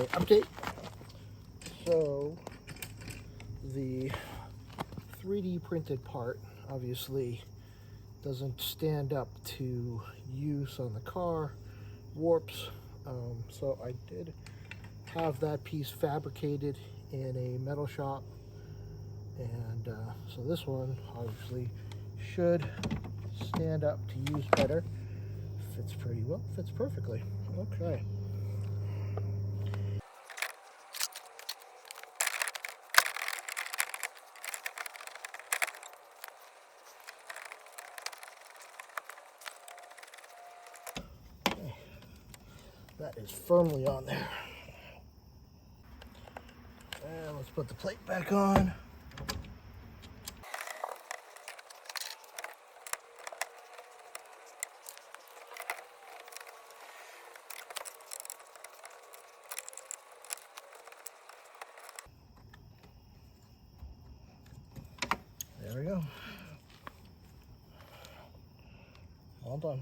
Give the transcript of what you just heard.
Okay, update. So the 3D printed part obviously doesn't stand up to use on the car, warps. So I did have that piece fabricated in a metal shop, and so this one obviously should stand up to use better. Fits pretty well, fits perfectly. Okay. That is firmly on there. And let's put the plate back on. There we go. All done.